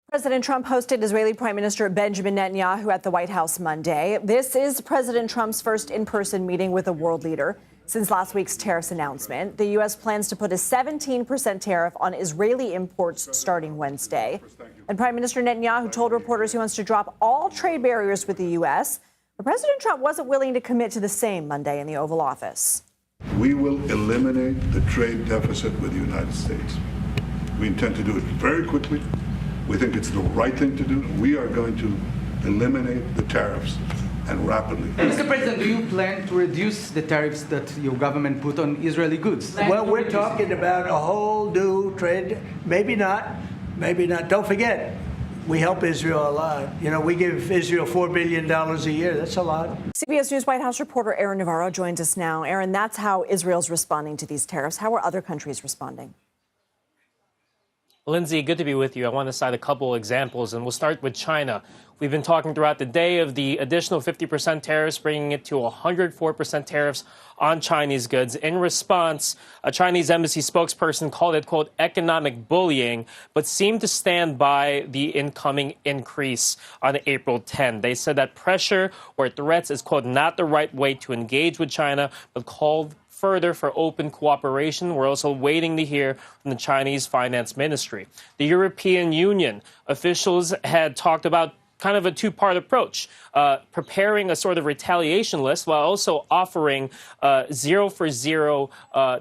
President Trump hosted Israeli Prime Minister Benjamin Netanyahu at the White House Monday. This is President Trump's first in-person meeting with a world leader since last week's tariffs announcement. The U.S. plans to put a 17% tariff on Israeli imports starting Wednesday. And Prime Minister Netanyahu told reporters he wants to drop all trade barriers with the U.S. But President Trump wasn't willing to commit to the same Monday in the Oval Office. We will eliminate the trade deficit with the United States. We intend to do it very quickly. We think it's the right thing to do. We are going to eliminate the tariffs, and rapidly. Mr. President, do you plan to reduce the tariffs that your government put on Israeli goods? Well, we're talking about a whole new trade. Maybe not. Maybe not. Don't forget, we help Israel a lot. You know, we give Israel $4 billion a year. That's a lot. CBS News White House reporter Aaron Navarro joins us now. Aaron, that's how Israel's responding to these tariffs. How are other countries responding? Lindsay, good to be with you. I want to cite a couple examples, and we'll start with China. We've been talking throughout the day of the additional 50% tariffs, bringing it to 104% tariffs on Chinese goods. In response, a Chinese embassy spokesperson called it, quote, economic bullying, but seemed to stand by the incoming increase on April 10. They said that pressure or threats is, quote, not the right way to engage with China, but called further for open cooperation. We're also waiting to hear from the Chinese Finance Ministry. The European Union officials had talked about kind of a two-part approach, preparing a sort of retaliation list while also offering zero-for-zero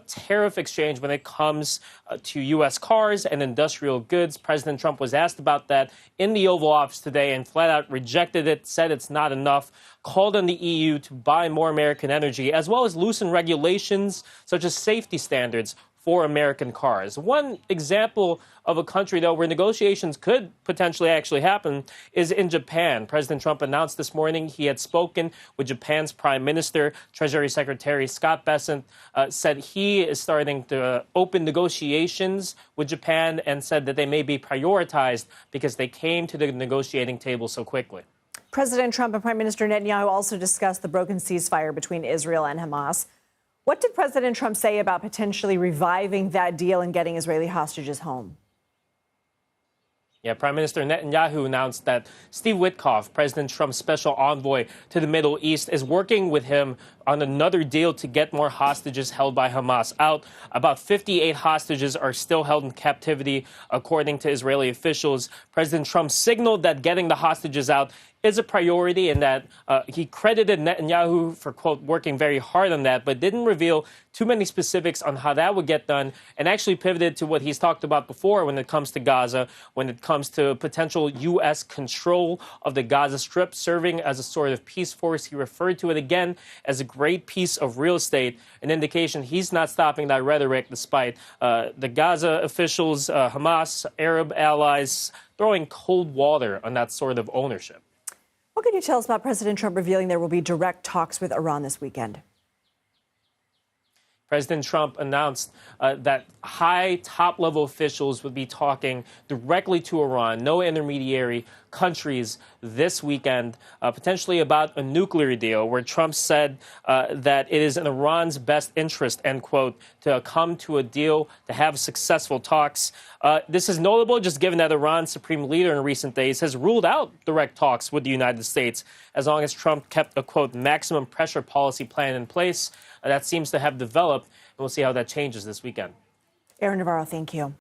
tariff exchange when it comes to U.S. cars and industrial goods. President Trump was asked about that in the Oval Office today and flat out rejected it, said it's not enough, called on the EU to buy more American energy, as well as loosen regulations such as safety standards for American cars. One example of a country, though, where negotiations could potentially actually happen is in Japan. President Trump announced this morning he had spoken with Japan's Prime Minister. Treasury Secretary Scott Bessent said he is starting to open negotiations with Japan and said that they may be prioritized because they came to the negotiating table so quickly. President Trump and Prime Minister Netanyahu also discussed the broken ceasefire between Israel and Hamas. What did President Trump say about potentially reviving that deal and getting Israeli hostages home? Yeah, Prime Minister Netanyahu announced that Steve Witkoff, President Trump's special envoy to the Middle East, is working with him on another deal to get more hostages held by Hamas out. About 58 hostages are still held in captivity, according to Israeli officials. President Trump signaled that getting the hostages out is a priority and that he credited Netanyahu for, quote, working very hard on that, but didn't reveal too many specifics on how that would get done, and actually pivoted to what he's talked about before when it comes to Gaza, when it comes to potential U.S. control of the Gaza Strip, serving as a sort of peace force. He referred to it again as a great piece of real estate, an indication he's not stopping that rhetoric despite the Gaza officials, Hamas, Arab allies, throwing cold water on that sort of ownership. What can you tell us about President Trump revealing there will be direct talks with Iran this weekend? President Trump announced that high top-level officials would be talking directly to Iran, no intermediary countries this weekend, potentially about a nuclear deal, where Trump said that it is in Iran's best interest, end quote, to come to a deal, to have successful talks. This is notable just given that Iran's supreme leader in recent days has ruled out direct talks with the United States as long as Trump kept a, quote, maximum pressure policy plan in place. That seems to have developed, and we'll see how that changes this weekend. Aaron Navarro, thank you.